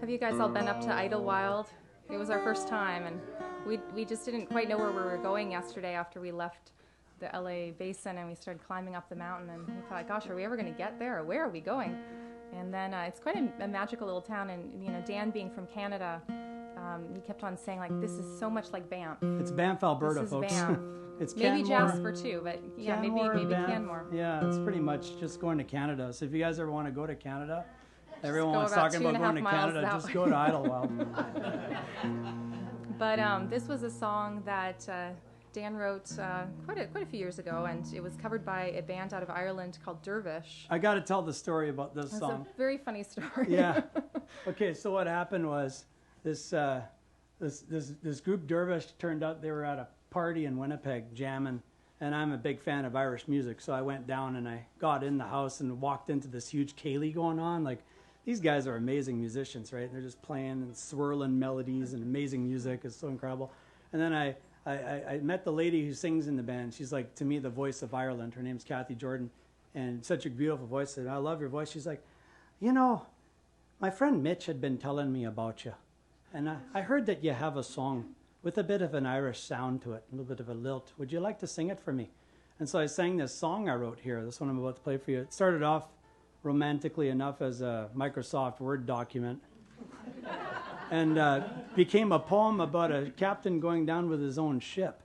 Have you guys all been up to Idlewild? It was our first time, and we just didn't quite know where we were going yesterday after we left the LA basin and we started climbing up the mountain, and we thought, gosh, are we ever going to get there, or where are we going? And then it's quite a magical little town, and Dan being from Canada, he kept on saying, like, this is so much like Banff. It's Banff, Alberta, this is folks. Banff. It's maybe Canmore. Jasper too, but yeah, Canmore, maybe Banff. Canmore. Yeah, it's pretty much just going to Canada. So if you guys ever want to go to Canada, everyone's about talking about going to 2.5 miles Canada, that just way. go to Idlewild. But this was a song that Dan wrote quite a few years ago, and it was covered by a band out of Ireland called Dervish. I got to tell the story about this song. It's a very funny story. Yeah. Okay, so what happened was this group Dervish turned out, they were at a party in Winnipeg jamming, and I'm a big fan of Irish music, so I went down and I got in the house and walked into this huge ceilidh going on. Like, these guys are amazing musicians, right? They're just playing and swirling melodies and amazing music. It's so incredible. And then I met the lady who sings in the band. She's like, to me, the voice of Ireland. Her name's Kathy Jordan, and such a beautiful voice. And I love your voice. She's like, my friend Mitch had been telling me about you, and I heard that you have a song with a bit of an Irish sound to it, a little bit of a lilt. Would you like to sing it for me? And so I sang this song I wrote here, this one I'm about to play for you. It started off romantically enough as a Microsoft Word document and became a poem about a captain going down with his own ship.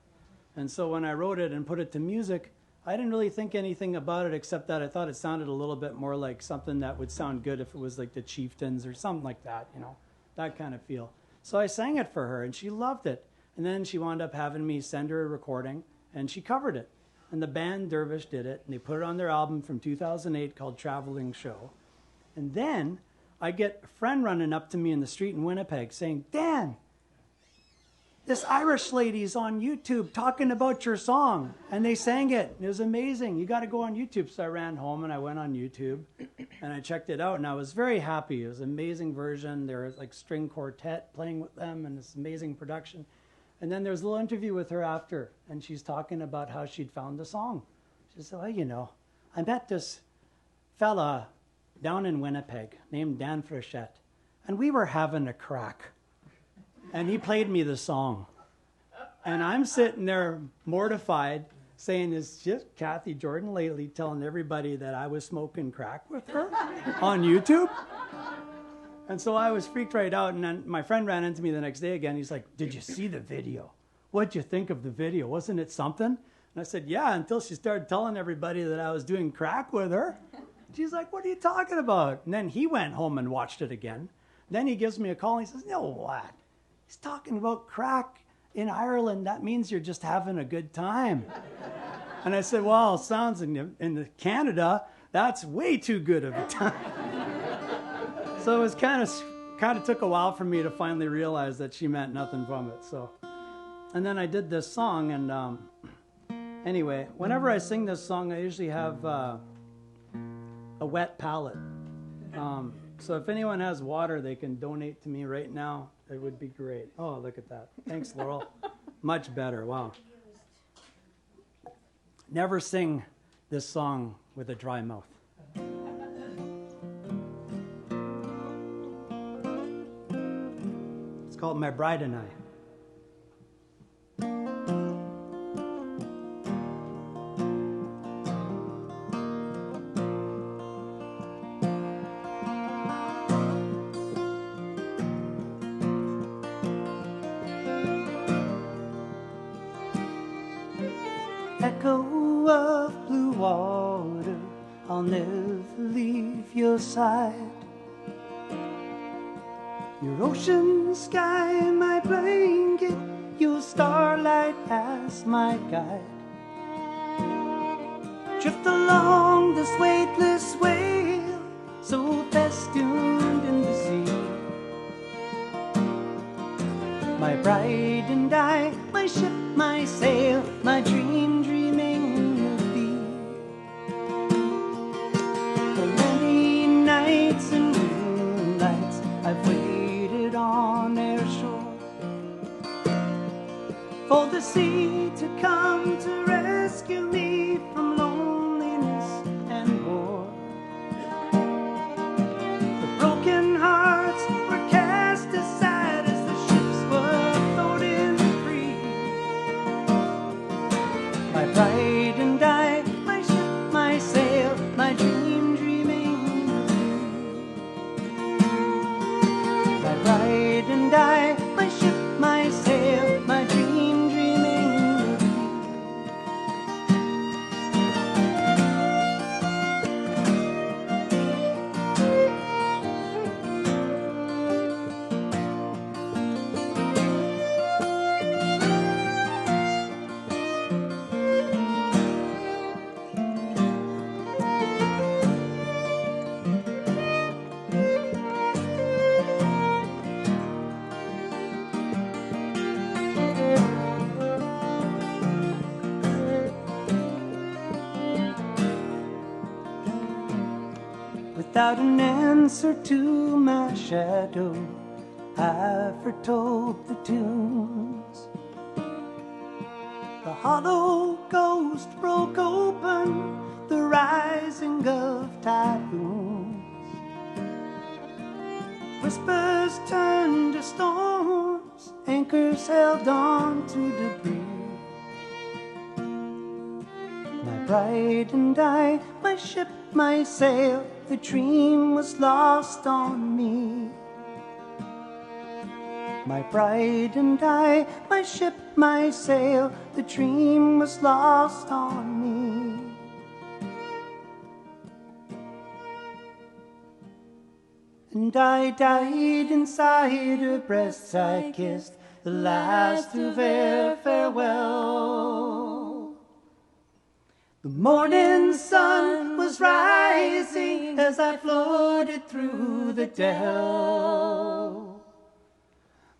And so when I wrote it and put it to music, I didn't really think anything about it except that I thought it sounded a little bit more like something that would sound good if it was like the Chieftains or something like that, that kind of feel. So I sang it for her, and she loved it. And then she wound up having me send her a recording, and she covered it. And the band Dervish did it, and they put it on their album from 2008 called Traveling Show. And then I get a friend running up to me in the street in Winnipeg saying, Dan, this Irish lady's on YouTube talking about your song. And they sang it. It was amazing. You got to go on YouTube. So I ran home and I went on YouTube and I checked it out. And I was very happy. It was an amazing version. There was like string quartet playing with them and this amazing production. And then there's a little interview with her after. And she's talking about how she'd found the song. She said, well, I met this fella down in Winnipeg named Dan Frechette. And we were having a crack. And he played me the song. And I'm sitting there mortified saying, is just Kathy Jordan lately telling everybody that I was smoking crack with her on YouTube? And so I was freaked right out. And then my friend ran into me the next day again. He's like, did you see the video? What'd you think of the video? Wasn't it something? And I said, yeah, until she started telling everybody that I was doing crack with her. She's like, what are you talking about? And then he went home and watched it again. Then he gives me a call and he says, you know what? He's talking about crack in Ireland. That means you're just having a good time. And I said, well, it sounds in Canada, that's way too good of a time. So it was kind of took a while for me to finally realize that she meant nothing from it. So, and then I did this song, and anyway, whenever I sing this song, I usually have a wet palate. So if anyone has water they can donate to me right now, it would be great. Oh, look at that. Thanks, Laurel. Much better. Wow. Never sing this song with a dry mouth. It's called My Bride and I. Echo of blue water, I'll never leave your side. Your ocean sky, my blanket, your starlight as my guide. Drift along this weightless whale, so festooned in the sea. My bride and I, my ship, my sail, my dream dreaming of thee. For many nights and moonlights I've waited on their shore, for the sea to come to rescue me from loneliness and war. The broken hearts were carried without an answer to my shadow, I foretold the tunes. The hollow ghost broke open, the rising of typhoons. Whispers turned to storms, anchors held on to debris. My bride and I, my ship, my sail, the dream was lost on me. My bride and I, my ship, my sail, the dream was lost on me. And I died inside her breasts, I kissed the last of their farewell. The morning sun was rising as I floated through the dell.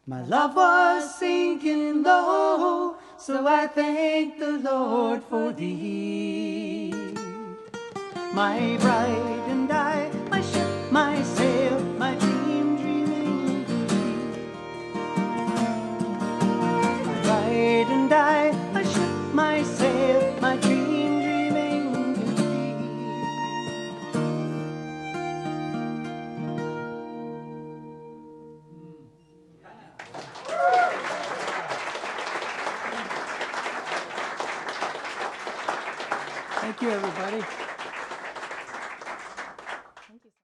My love was sinking low, so I thank the Lord for thee. My bride and I, my ship, my sail, my dream dreaming thee. My bride and I, my ship, my sail, my dream dreaming thee. Thank you, everybody.